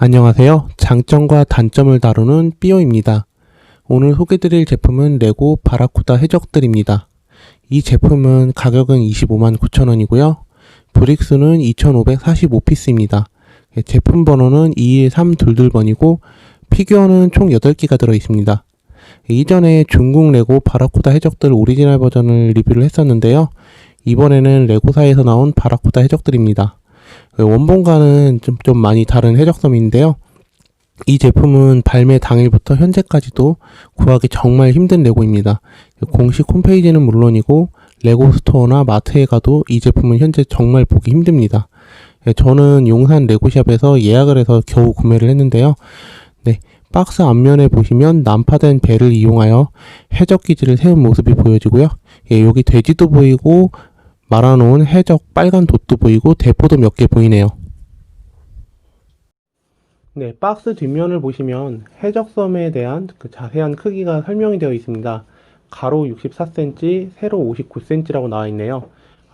안녕하세요. 장점과 단점을 다루는 삐오입니다. 오늘 소개드릴 제품은 레고 바라쿠다 해적들입니다. 이 제품은 가격은 25만 9천원이고요. 브릭수는 2545피스입니다. 제품 번호는 21322번이고 피규어는 총 8개가 들어있습니다. 이전에 중국 레고 바라쿠다 해적들 오리지널 버전을 리뷰를 했었는데요. 이번에는 레고사에서 나온 바라쿠다 해적들입니다. 원본과는 좀 많이 다른 해적섬인데요. 이 제품은 발매 당일부터 현재까지도 구하기 정말 힘든 레고입니다. 공식 홈페이지는 물론이고 레고 스토어나 마트에 가도 이 제품은 현재 정말 보기 힘듭니다. 저는 용산 레고샵에서 예약을 해서 겨우 구매를 했는데요. 박스 앞면에 보시면 난파된 배를 이용하여 해적기지를 세운 모습이 보여지고요. 여기 돼지도 보이고 말아놓은 해적 빨간 돛도 보이고 대포도 몇 개 보이네요. 박스 뒷면을 보시면 해적섬에 대한 자세한 크기가 설명이 되어 있습니다. 가로 64cm, 세로 59cm라고 나와 있네요.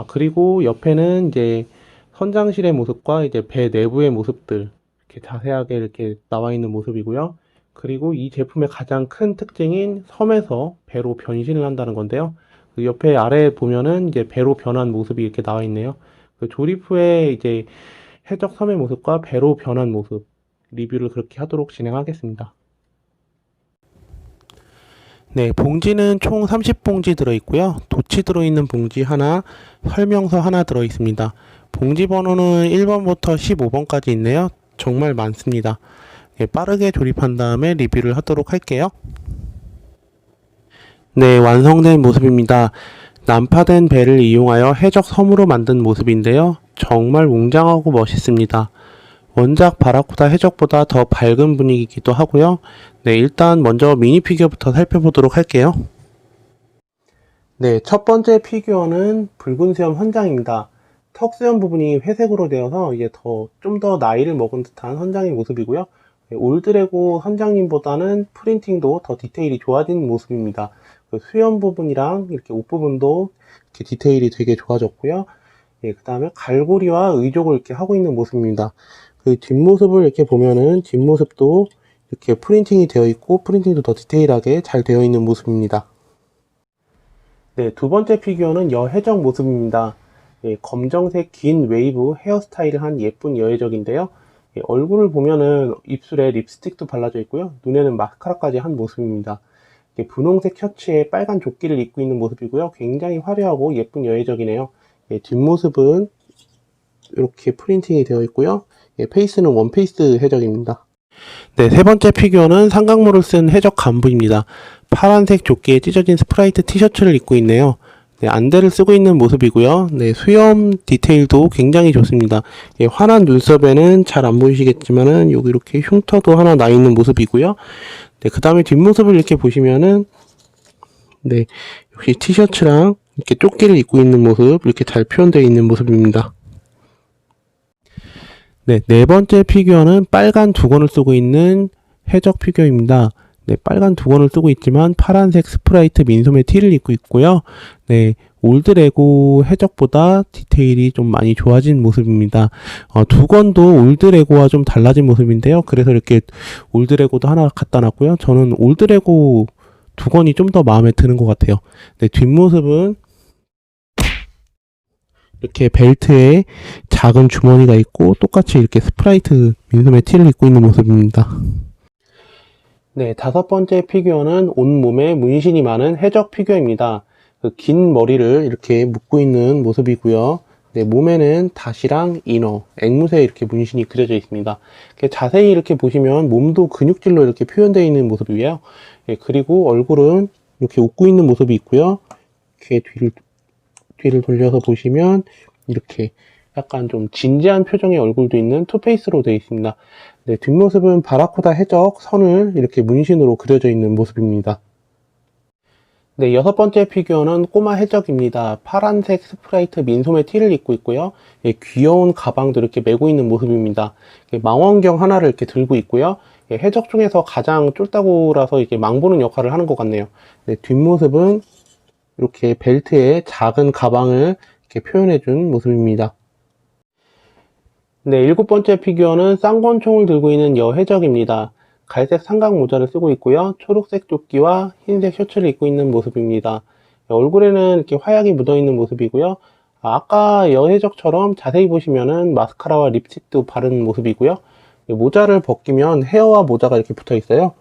그리고 옆에는 이제 선장실의 모습과 이제 배 내부의 모습들 이렇게 자세하게 이렇게 나와 있는 모습이고요. 그리고 이 제품의 가장 큰 특징인 섬에서 배로 변신을 한다는 건데요. 그 옆에 아래에 보면은 이제 배로 변한 모습이 이렇게 나와 있네요. 그 조립 후에 이제 해적 섬의 모습과 배로 변한 모습 리뷰를 그렇게 하도록 진행하겠습니다. 봉지는 총 30봉지 들어있고요. 도치 들어있는 봉지 하나, 설명서 하나 들어있습니다. 봉지 번호는 1번부터 15번까지 있네요. 정말 많습니다. 빠르게 조립한 다음에 리뷰를 하도록 할게요. 완성된 모습입니다. 난파된 배를 이용하여 해적 섬으로 만든 모습인데요. 정말 웅장하고 멋있습니다. 원작 바라쿠다 해적보다 더 밝은 분위기이기도 하고요. 일단 먼저 미니 피규어부터 살펴보도록 할게요. 첫 번째 피규어는 붉은 수염 선장입니다. 턱 수염 부분이 회색으로 되어서 이게 좀 더 나이를 먹은 듯한 선장의 모습이고요. 올드레고 선장님보다는 프린팅도 더 디테일이 좋아진 모습입니다. 그 수염 부분이랑 이렇게 옷 부분도 이렇게 디테일이 되게 좋아졌고요. 그 다음에 갈고리와 의족을 이렇게 하고 있는 모습입니다. 그 뒷모습을 이렇게 보면은 뒷모습도 이렇게 프린팅이 되어 있고 프린팅도 더 디테일하게 잘 되어 있는 모습입니다. 두 번째 피규어는 여해적 모습입니다. 검정색 긴 웨이브 헤어스타일을 한 예쁜 여해적인데요. 얼굴을 보면은 입술에 립스틱도 발라져 있고요. 눈에는 마스카라까지 한 모습입니다. 분홍색 셔츠에 빨간 조끼를 입고 있는 모습이고요. 굉장히 화려하고 예쁜 여해적이네요. 뒷모습은 이렇게 프린팅이 되어 있고요. 페이스는 원페이스 해적입니다. 세 번째 피규어는 삼각모를 쓴 해적 간부입니다. 파란색 조끼에 찢어진 스프라이트 티셔츠를 입고 있네요. 안대를 쓰고 있는 모습이고요. 수염 디테일도 굉장히 좋습니다. 환한 눈썹에는 잘 안 보이시겠지만은 여기 이렇게 흉터도 하나 나 있는 모습이고요. 그 다음에 뒷모습을 이렇게 보시면은 역시 티셔츠랑 이렇게 조끼를 입고 있는 모습 이렇게 잘 표현되어 있는 모습입니다. 네 번째 피규어는 빨간 두건을 쓰고 있는 해적 피규어입니다. 빨간 두건을 쓰고 있지만 파란색 스프라이트 민소매 티를 입고 있고요. 올드레고 해적보다 디테일이 좀 많이 좋아진 모습입니다. 두건도 올드레고와 좀 달라진 모습인데요. 그래서 이렇게 올드레고도 하나 갖다 놨고요. 저는 올드레고 두건이 좀 더 마음에 드는 것 같아요. 뒷모습은 이렇게 벨트에 작은 주머니가 있고 똑같이 이렇게 스프라이트 민소매 티를 입고 있는 모습입니다. 다섯 번째 피규어는 온몸에 문신이 많은 해적 피규어입니다. 그 긴 머리를 이렇게 묶고 있는 모습이고요. 몸에는 닷이랑 이너, 앵무새 이렇게 문신이 그려져 있습니다. 자세히 이렇게 보시면 몸도 근육질로 이렇게 표현되어 있는 모습이에요. 그리고 얼굴은 이렇게 웃고 있는 모습이 있고요. 이렇게 뒤를 돌려서 보시면 이렇게 약간 좀 진지한 표정의 얼굴도 있는 투페이스로 되어 있습니다. 뒷모습은 바라쿠다 해적 선을 이렇게 문신으로 그려져 있는 모습입니다. 여섯 번째 피규어는 꼬마 해적입니다. 파란색 스프라이트 민소매 티를 입고 있고요. 귀여운 가방도 이렇게 메고 있는 모습입니다. 망원경 하나를 이렇게 들고 있고요. 해적 중에서 가장 쫄따구라서 이렇게 망보는 역할을 하는 것 같네요. 뒷모습은 이렇게 벨트에 작은 가방을 이렇게 표현해 준 모습입니다. 네, 일곱 번째 피규어는 쌍권총을 들고 있는 여해적입니다. 갈색 삼각 모자를 쓰고 있고요. 초록색 조끼와 흰색 셔츠를 입고 있는 모습입니다. 얼굴에는 이렇게 화약이 묻어 있는 모습이고요. 아까 여해적처럼 자세히 보시면은 마스카라와 립스틱도 바른 모습이고요. 모자를 벗기면 헤어와 모자가 이렇게 붙어 있어요.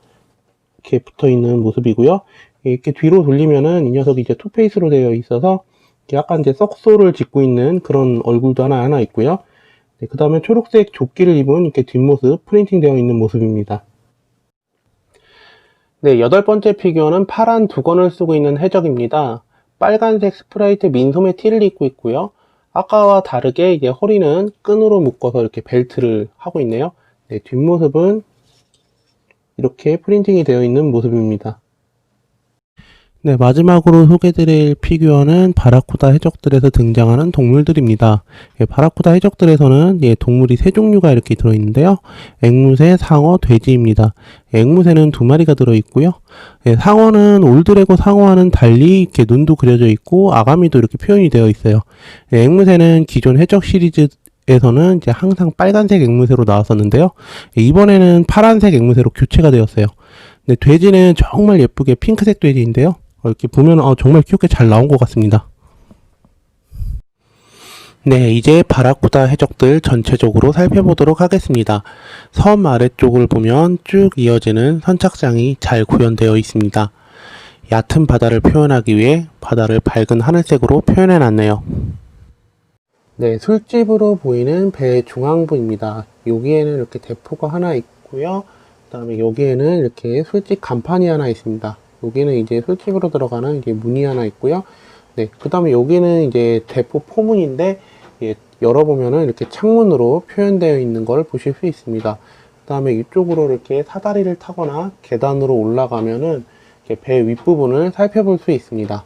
이렇게 붙어 있는 모습이고요. 이렇게 뒤로 돌리면은 이 녀석이 이제 투페이스로 되어 있어서 약간 이제 썩소를 짓고 있는 그런 얼굴도 하나 있고요. 네, 그 다음에 초록색 조끼를 입은 이렇게 뒷모습 프린팅 되어 있는 모습입니다. 네, 여덟 번째 피규어는 파란 두건을 쓰고 있는 해적입니다. 빨간색 스프라이트 민소매 티를 입고 있고요. 아까와 다르게 이제 허리는 끈으로 묶어서 이렇게 벨트를 하고 있네요. 네, 뒷모습은 이렇게 프린팅이 되어 있는 모습입니다. 네, 마지막으로 소개드릴 피규어는 바라쿠다 해적들에서 등장하는 동물들입니다. 예, 바라쿠다 해적들에서는 동물이 세 종류가 이렇게 들어있는데요. 앵무새, 상어, 돼지입니다. 앵무새는 두 마리가 들어있고요. 예, 상어는 올드레고 상어와는 달리 이렇게 눈도 그려져 있고 아가미도 이렇게 표현이 되어 있어요. 예, 앵무새는 기존 해적 시리즈에서는 이제 항상 빨간색 앵무새로 나왔었는데요. 예, 이번에는 파란색 앵무새로 교체가 되었어요. 네, 돼지는 정말 예쁘게 핑크색 돼지인데요. 이렇게 보면 정말 귀엽게 잘 나온 것 같습니다. 네, 이제 바라쿠다 해적들 전체적으로 살펴보도록 하겠습니다. 섬 아래쪽을 보면 쭉 이어지는 선착장이 잘 구현되어 있습니다. 얕은 바다를 표현하기 위해 바다를 밝은 하늘색으로 표현해 놨네요. 네, 술집으로 보이는 배 중앙부입니다. 여기에는 이렇게 대포가 하나 있고요. 그 다음에 여기에는 이렇게 술집 간판이 하나 있습니다. 여기는 이제 술집으로 들어가는 이게 문이 하나 있고요. 네, 그 다음에 여기는 이제 대포 포문인데, 예, 열어보면은 이렇게 창문으로 표현되어 있는 걸 보실 수 있습니다. 그 다음에 이쪽으로 이렇게 사다리를 타거나 계단으로 올라가면은 이렇게 배 윗부분을 살펴볼 수 있습니다.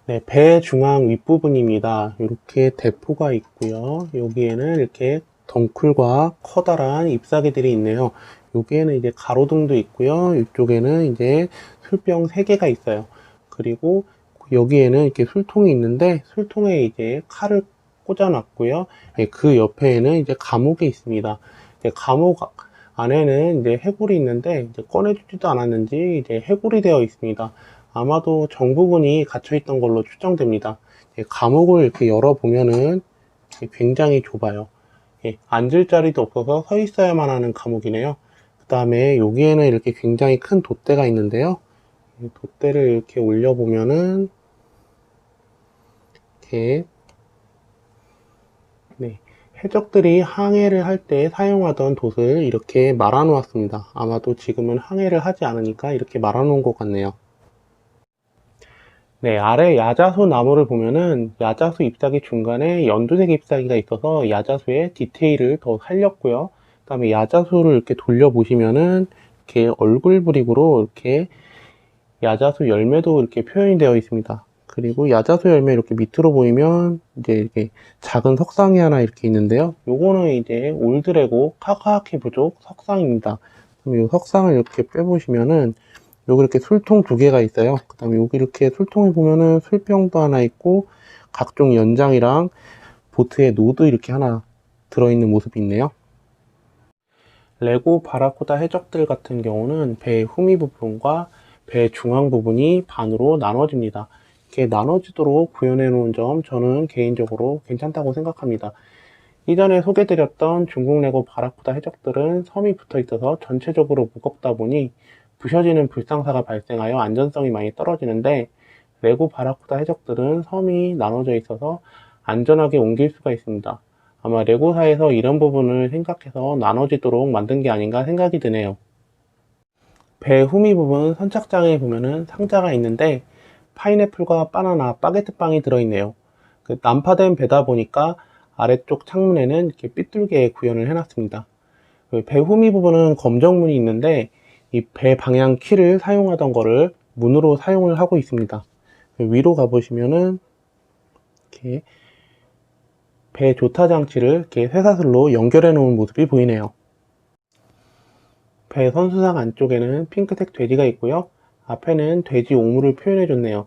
네, 배 중앙 윗부분입니다. 이렇게 대포가 있고요. 여기에는 이렇게 덩쿨과 커다란 잎사귀들이 있네요. 여기에는 이제 가로등도 있고요. 이쪽에는 이제 술병 3개가 있어요. 그리고 여기에는 이렇게 술통이 있는데 술통에 이제 칼을 꽂아놨고요. 네, 그 옆에는 이제 감옥이 있습니다. 감옥 안에는 이제 해골이 있는데 이제 꺼내주지도 않았는지 이제 해골이 되어 있습니다. 아마도 정부군이 갇혀있던 걸로 추정됩니다. 감옥을 이렇게 열어보면은 굉장히 좁아요. 앉을 자리도 없어서 서 있어야만 하는 감옥이네요. 그 다음에 여기에는 이렇게 굉장히 큰 돛대가 있는데요. 돛대를 이렇게 올려보면은 이렇게 해적들이 항해를 할 때 사용하던 돛을 이렇게 말아 놓았습니다. 아마도 지금은 항해를 하지 않으니까 이렇게 말아 놓은 것 같네요. 네, 아래 야자수 나무를 보면은 야자수 잎사귀 중간에 연두색 잎사귀가 있어서 야자수의 디테일을 더 살렸고요. 그 다음에 야자수를 이렇게 돌려보시면은 이렇게 얼굴 브릭으로 이렇게 야자수 열매도 이렇게 표현이 되어 있습니다. 그리고 야자수 열매 이렇게 밑으로 보이면 이제 이렇게 작은 석상이 하나 이렇게 있는데요. 요거는 이제 올드레고 카카하키 부족 석상입니다. 그럼 이 석상을 이렇게 빼보시면은 여기 이렇게 술통 2개가 있어요. 그 다음에 여기 이렇게 술통에 보면은 술병도 하나 있고 각종 연장이랑 보트의 노드 이렇게 하나 들어있는 모습이 있네요. 레고 바라쿠다 해적들 같은 경우는 배 후미 부분과 배 중앙 부분이 반으로 나눠집니다. 이렇게 나눠지도록 구현해 놓은 점 저는 개인적으로 괜찮다고 생각합니다. 이전에 소개드렸던 중국 레고 바라쿠다 해적들은 섬이 붙어 있어서 전체적으로 무겁다 보니 부셔지는 불상사가 발생하여 안전성이 많이 떨어지는데 레고 바라쿠다 해적들은 섬이 나눠져 있어서 안전하게 옮길 수가 있습니다. 아마 레고사에서 이런 부분을 생각해서 나눠지도록 만든 게 아닌가 생각이 드네요. 배 후미 부분 선착장에 보면은 상자가 있는데 파인애플과 바나나, 바게트빵이 들어있네요. 난파된 배다 보니까 아래쪽 창문에는 이렇게 삐뚤게 구현을 해놨습니다. 배 후미 부분은 검정문이 있는데 이 배 방향 키를 사용하던 거를 문으로 사용을 하고 있습니다. 위로 가보시면은 이렇게 배 조타 장치를 이렇게 쇠사슬로 연결해 놓은 모습이 보이네요. 배 선수상 안쪽에는 핑크색 돼지가 있고요. 앞에는 돼지 오물을 표현해 줬네요.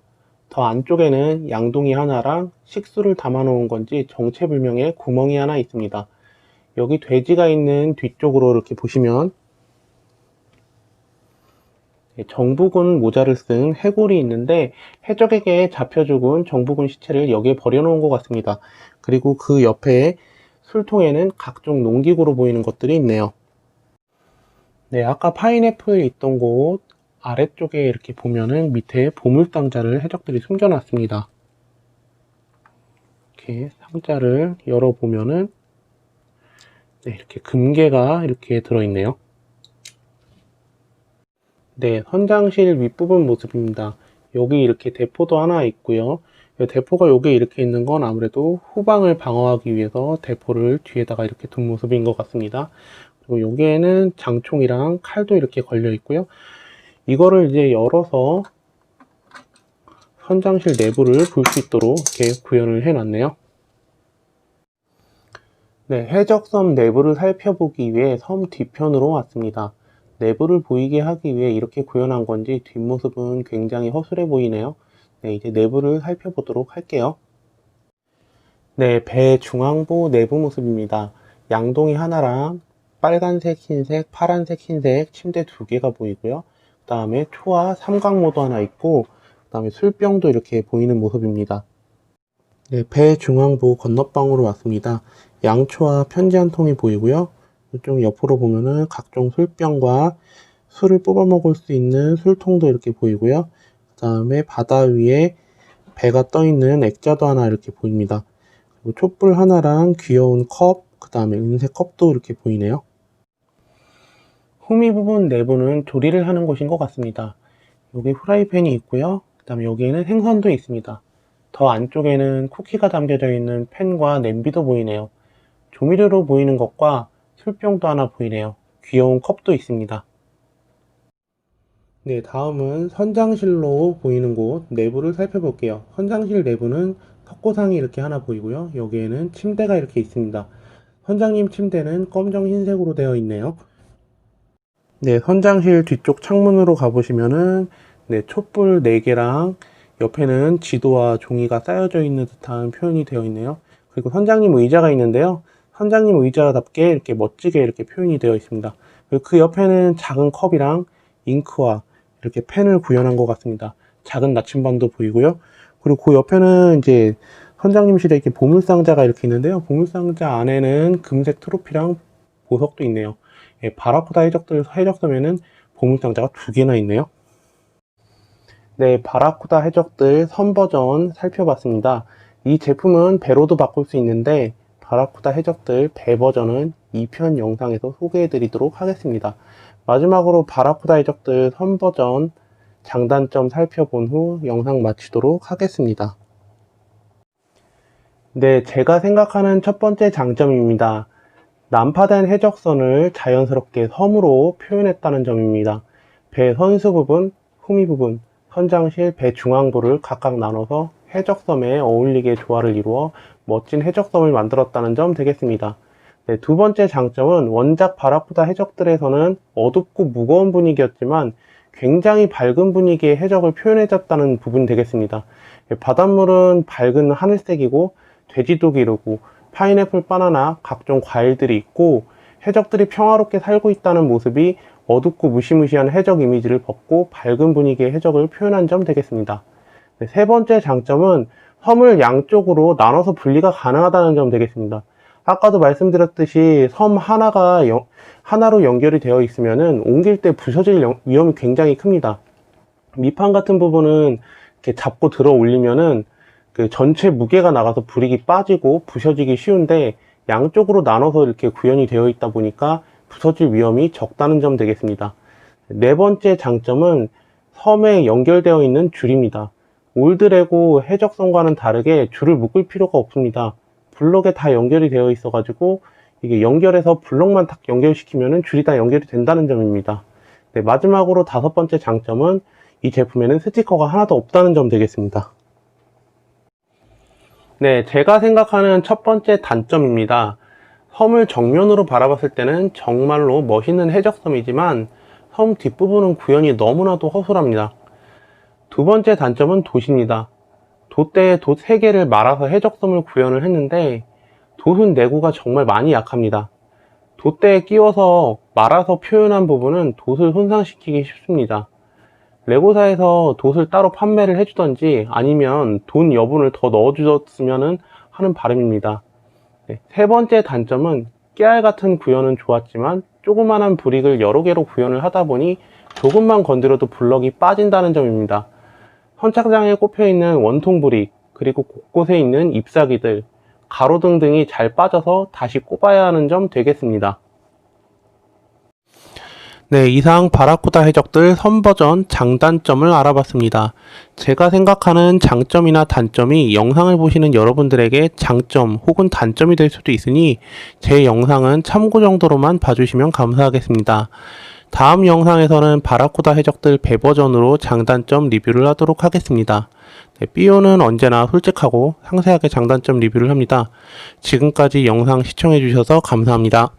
더 안쪽에는 양동이 하나랑 식수를 담아 놓은 건지 정체불명의 구멍이 하나 있습니다. 여기 돼지가 있는 뒤쪽으로 이렇게 보시면 정부군 모자를 쓴 해골이 있는데 해적에게 잡혀 죽은 정부군 시체를 여기에 버려놓은 것 같습니다. 그리고 그 옆에 술통에는 각종 농기구로 보이는 것들이 있네요. 네, 아까 파인애플 있던 곳 아래쪽에 이렇게 보면은 밑에 보물상자를 해적들이 숨겨놨습니다. 이렇게 상자를 열어보면은 네, 이렇게 금괴가 이렇게 들어있네요. 네, 선장실 윗부분 모습입니다. 여기 이렇게 대포도 하나 있고요. 대포가 여기 이렇게 있는 건 아무래도 후방을 방어하기 위해서 대포를 뒤에다가 이렇게 둔 모습인 것 같습니다. 그리고 여기에는 장총이랑 칼도 이렇게 걸려 있고요. 이거를 이제 열어서 선장실 내부를 볼 수 있도록 이렇게 구현을 해 놨네요. 네, 해적섬 내부를 살펴보기 위해 섬 뒤편으로 왔습니다. 내부를 보이게 하기 위해 이렇게 구현한 건지 뒷모습은 굉장히 허술해 보이네요. 네, 이제 내부를 살펴보도록 할게요. 네, 배 중앙부 내부 모습입니다. 양동이 하나랑 빨간색, 흰색, 파란색, 흰색 침대 2개가 보이고요. 그 다음에 초와 삼각모도 하나 있고, 그 다음에 술병도 이렇게 보이는 모습입니다. 네, 배 중앙부 건너방으로 왔습니다. 양초와 편지 한 통이 보이고요. 이쪽 옆으로 보면은 각종 술병과 술을 뽑아 먹을 수 있는 술통도 이렇게 보이고요. 그 다음에 바다 위에 배가 떠 있는 액자도 하나 이렇게 보입니다. 그리고 촛불 하나랑 귀여운 컵, 그 다음에 은색 컵도 이렇게 보이네요. 후미 부분 내부는 조리를 하는 곳인 것 같습니다. 여기 프라이팬이 있고요. 그 다음에 여기에는 생선도 있습니다. 더 안쪽에는 쿠키가 담겨져 있는 팬과 냄비도 보이네요. 조미료로 보이는 것과 술병도 하나 보이네요. 귀여운 컵도 있습니다. 네, 다음은 선장실로 보이는 곳 내부를 살펴볼게요. 선장실 내부는 석고상이 이렇게 하나 보이고요. 여기에는 침대가 이렇게 있습니다. 선장님 침대는 검정 흰색으로 되어 있네요. 네, 선장실 뒤쪽 창문으로 가보시면은 네, 촛불 4개랑 옆에는 지도와 종이가 쌓여져 있는 듯한 표현이 되어 있네요. 그리고 선장님 의자가 있는데요. 선장님 의자답게 이렇게 멋지게 이렇게 표현이 되어 있습니다. 그리고 그 옆에는 작은 컵이랑 잉크와 이렇게 펜을 구현한 것 같습니다. 작은 나침반도 보이고요. 그리고 그 옆에는 이제 선장님실에 이렇게 보물상자가 이렇게 있는데요. 보물상자 안에는 금색 트로피랑 보석도 있네요. 예, 바라쿠다 해적섬에는 보물상자가 2개나 있네요. 네, 바라쿠다 해적들 선 버전 살펴봤습니다. 이 제품은 배로도 바꿀 수 있는데 바라쿠다 해적들 배 버전은 2편 영상에서 소개해 드리도록 하겠습니다. 마지막으로 바라쿠다 해적들 선 버전 장단점 살펴본 후 영상 마치도록 하겠습니다. 네, 제가 생각하는 첫 번째 장점입니다. 난파된 해적선을 자연스럽게 섬으로 표현했다는 점입니다. 배 선수 부분, 후미 부분, 선장실, 배 중앙부를 각각 나눠서 해적섬에 어울리게 조화를 이루어 멋진 해적섬을 만들었다는 점 되겠습니다. 네, 두 번째 장점은 원작 바라쿠다 해적들에서는 어둡고 무거운 분위기였지만 굉장히 밝은 분위기의 해적을 표현해줬다는 부분 되겠습니다. 바닷물은 밝은 하늘색이고 돼지도 기르고 파인애플, 바나나, 각종 과일들이 있고 해적들이 평화롭게 살고 있다는 모습이 어둡고 무시무시한 해적 이미지를 벗고 밝은 분위기의 해적을 표현한 점 되겠습니다. 네, 세 번째 장점은 섬을 양쪽으로 나눠서 분리가 가능하다는 점 되겠습니다. 아까도 말씀드렸듯이 섬 하나로 연결이 되어 있으면은 옮길 때 부서질 위험이 굉장히 큽니다. 밑판 같은 부분은 이렇게 잡고 들어 올리면은 그 전체 무게가 나가서 불익이 빠지고 부서지기 쉬운데 양쪽으로 나눠서 이렇게 구현이 되어 있다 보니까 부서질 위험이 적다는 점 되겠습니다. 네 번째 장점은 섬에 연결되어 있는 줄입니다. 올드레고 해적선과는 다르게 줄을 묶을 필요가 없습니다. 블럭에 다 연결이 되어 있어 가지고 이게 연결해서 블럭만 딱 연결시키면은 줄이 다 연결이 된다는 점입니다. 네, 마지막으로 다섯 번째 장점은 이 제품에는 스티커가 하나도 없다는 점 되겠습니다. 네, 제가 생각하는 첫 번째 단점입니다. 섬을 정면으로 바라봤을 때는 정말로 멋있는 해적섬이지만 섬 뒷부분은 구현이 너무나도 허술합니다. 두 번째 단점은 도시입니다. 돛대에 돛 3개를 말아서 해적섬을 구현을 했는데 돛은 내구가 정말 많이 약합니다. 돛대에 끼워서 말아서 표현한 부분은 돛을 손상시키기 쉽습니다. 레고사에서 돛을 따로 판매를 해주던지 아니면 돈 여분을 더 넣어주셨으면 하는 바람입니다. 네, 세 번째 단점은 깨알 같은 구현은 좋았지만 조그만한 브릭을 여러 개로 구현을 하다 보니 조금만 건드려도 블럭이 빠진다는 점입니다. 선착장에 꼽혀있는 원통 브릭, 그리고 곳곳에 있는 잎사귀들, 가로등 등이 잘 빠져서 다시 꼽아야 하는 점 되겠습니다. 네, 이상 바라쿠다 해적들 선버전 장단점을 알아봤습니다. 제가 생각하는 장점이나 단점이 영상을 보시는 여러분들에게 장점 혹은 단점이 될 수도 있으니 제 영상은 참고 정도로만 봐주시면 감사하겠습니다. 다음 영상에서는 바라쿠다 해적들 배버전으로 장단점 리뷰를 하도록 하겠습니다. 네, 삐오는 언제나 솔직하고 상세하게 장단점 리뷰를 합니다. 지금까지 영상 시청해주셔서 감사합니다.